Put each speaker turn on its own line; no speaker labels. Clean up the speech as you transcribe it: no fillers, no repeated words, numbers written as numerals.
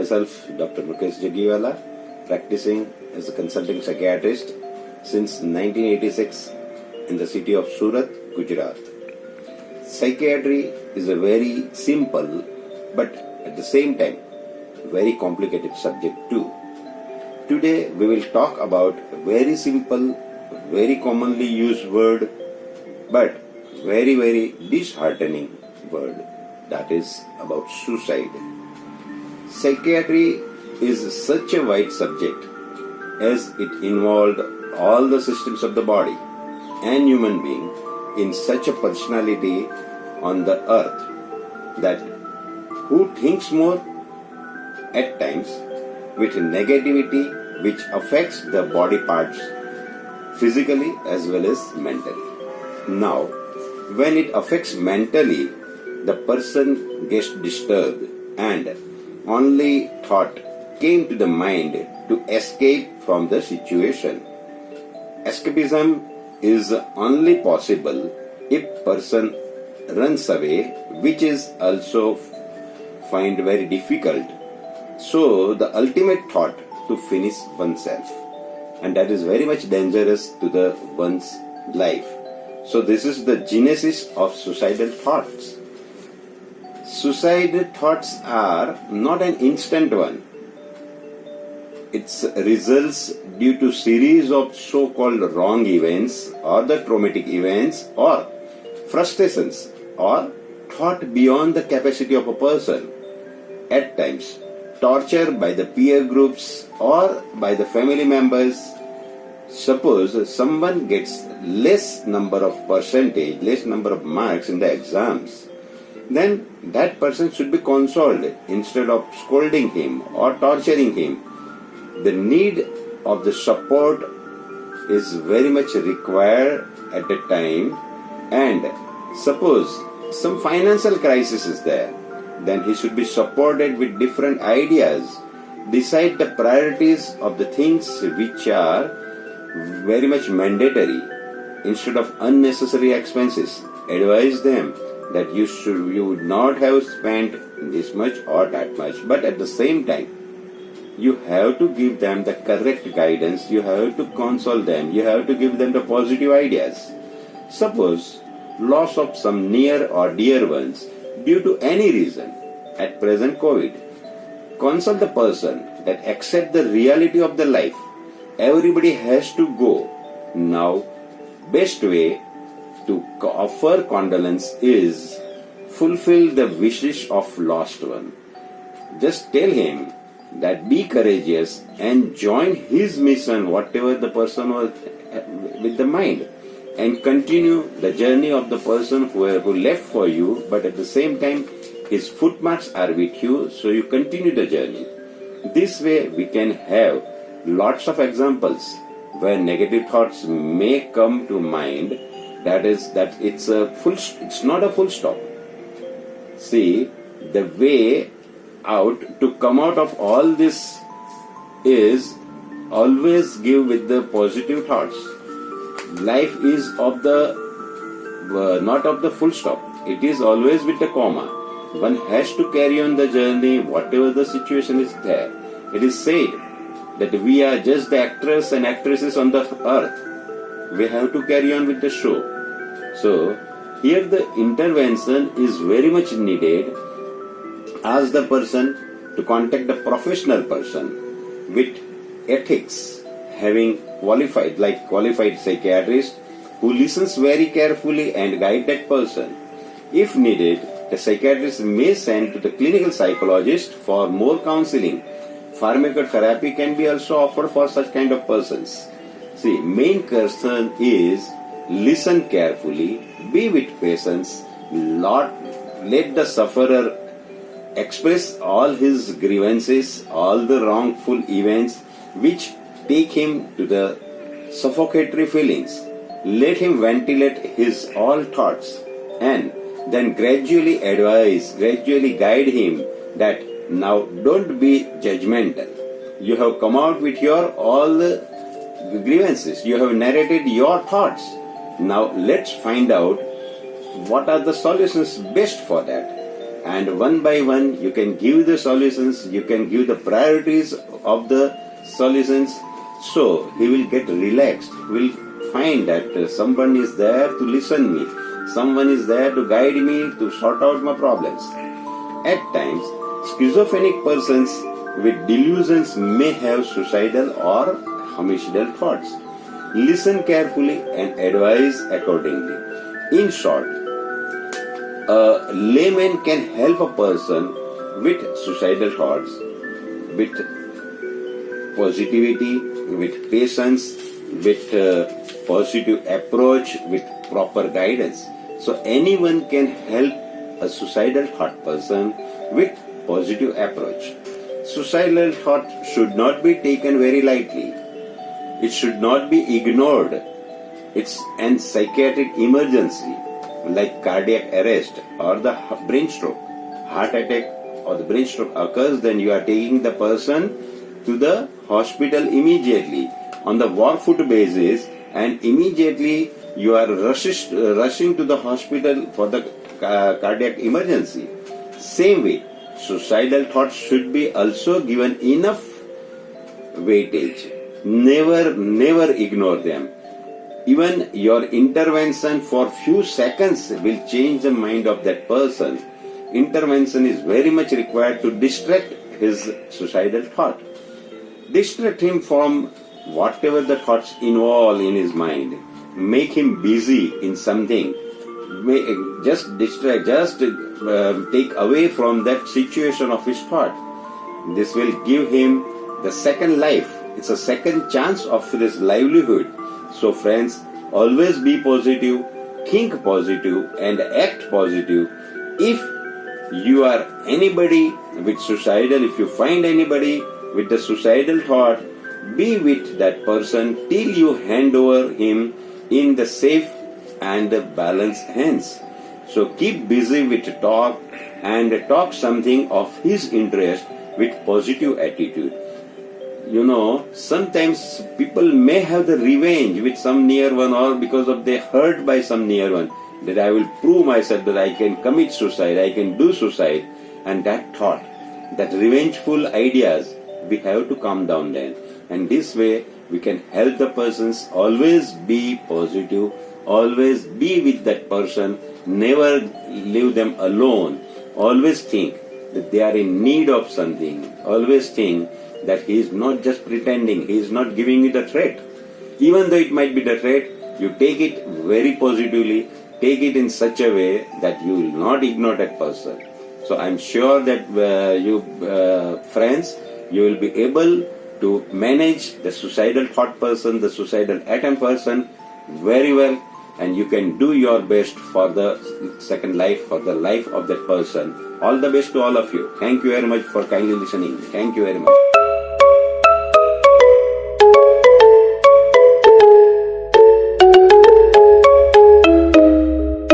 myself, Dr. Jagiwala, practicing as a consulting psychiatrist since 1986 in the city of Surat, Gujarat. Psychiatry is a very simple but at the same time very complicated subject too. Today we will talk about a very simple, very commonly used word but very disheartening word, that is about suicide. Psychiatry is such a wide subject as it involved all the systems of the body and human being in such a personality on the earth that who thinks more at times with negativity which affects the body parts physically as well as mentally. Now, when it affects mentally, the person gets disturbed and only thought came to the mind to escape from the situation. Escapism is only possible if person runs away, which is also find very difficult. So the ultimate thought to finish oneself, and that is very much dangerous to the one's life. So this is the genesis of suicidal thoughts. Suicidal thoughts are not an instant one. It's results due to series of so-called wrong events or the traumatic events or frustrations or thought beyond the capacity of a person. At times, torture by the peer groups or by the family members. Suppose someone gets less number of marks in the exams, then that person should be consoled instead of scolding him or torturing him. The need of the support is very much required at the time, and suppose some financial crisis is there, then he should be supported with different ideas. Decide the priorities of the things which are very much mandatory instead of unnecessary expenses. Advise them that you would not have spent this much or that much, but at the same time you have to give them the correct guidance, you have to console them, you have to give them the positive ideas. Suppose loss of some near or dear ones due to any reason, at present COVID, console the person that accept the reality of the life. Everybody has to go. Now, best way to offer condolence is fulfill the wishes of lost one. Just tell him that be courageous and join his mission, whatever the person was with the mind, and continue the journey of the person who left for you, but at the same time his footmarks are with you, so you continue the journey. This way we can have lots of examples where negative thoughts may come to mind, that it's not a full stop. See, the way out to come out of all this is always give with the positive thoughts. Life is of the not of the full stop. It is always with the comma. One has to carry on the journey whatever the situation is there. It is said that we are just the actors and actresses on the earth. We have to carry on with the show. So here the intervention is very much needed. Ask the person to contact the professional person with ethics, having qualified psychiatrist who listens very carefully and guide that person. If needed, the psychiatrist may send to the clinical psychologist for more counseling. Pharmacotherapy can be also offered for such kind of persons. See, main concern is listen carefully, be with patience, let the sufferer express all his grievances, all the wrongful events which take him to the suffocatory feelings. Let him ventilate his all thoughts and then gradually guide him that now don't be judgmental. You have come out with your all the grievances. You have narrated your thoughts. Now let's find out what are the solutions best for that. and one by one you can give the solutions, you can give the priorities of the solutions, so he will get relaxed. He will find that someone is there to listen me, someone is there to guide me to sort out my problems. At times, schizophrenic persons with delusions may have suicidal or homicidal thoughts. Listen carefully and advise accordingly. In short, a layman can help a person with suicidal thoughts, with positivity, with patience, with positive approach, with proper guidance. So anyone can help a suicidal thought person with positive approach. Suicidal thought should not be taken very lightly. It should not be ignored. It's an psychiatric emergency like cardiac arrest or the brain stroke. Heart attack or the brain stroke occurs, then you are taking the person to the hospital immediately on the war foot basis, and immediately you are rushing to the hospital for the cardiac emergency. Same way, suicidal thoughts should be also given enough weightage. Never ignore them. Even your intervention for few seconds will change the mind of that person. Intervention is very much required to distract his suicidal thought. Distract him from whatever the thoughts involve in his mind. Make him busy in something. Just distract, take away from that situation of his thought. This will give him the second life. It's a second chance of his livelihood. So friends, always be positive, think positive and act positive. If you are anybody with suicidal, if you find anybody with the suicidal thought, be with that person till you hand over him in the safe and balanced hands. So keep busy with talk and talk something of his interest with positive attitude. You know, sometimes people may have the revenge with some near one, or because of they hurt by some near one, that I will prove myself that I can commit suicide, I can do suicide. And that thought, that revengeful ideas, we have to calm down then. And this way we can help the persons. Always be positive, always be with that person, never leave them alone. Always think that they are in need of something. Always think that he is not just pretending, he is not giving you the threat. Even though it might be the threat, you take it very positively, take it in such a way that you will not ignore that person. So I am sure that you friends, you will be able to manage the suicidal thought person, the suicidal attempt person very well, and you can do your best for the second life, for the life of that person. All the best to all of you. Thank you very much for kindly listening. Thank you very much.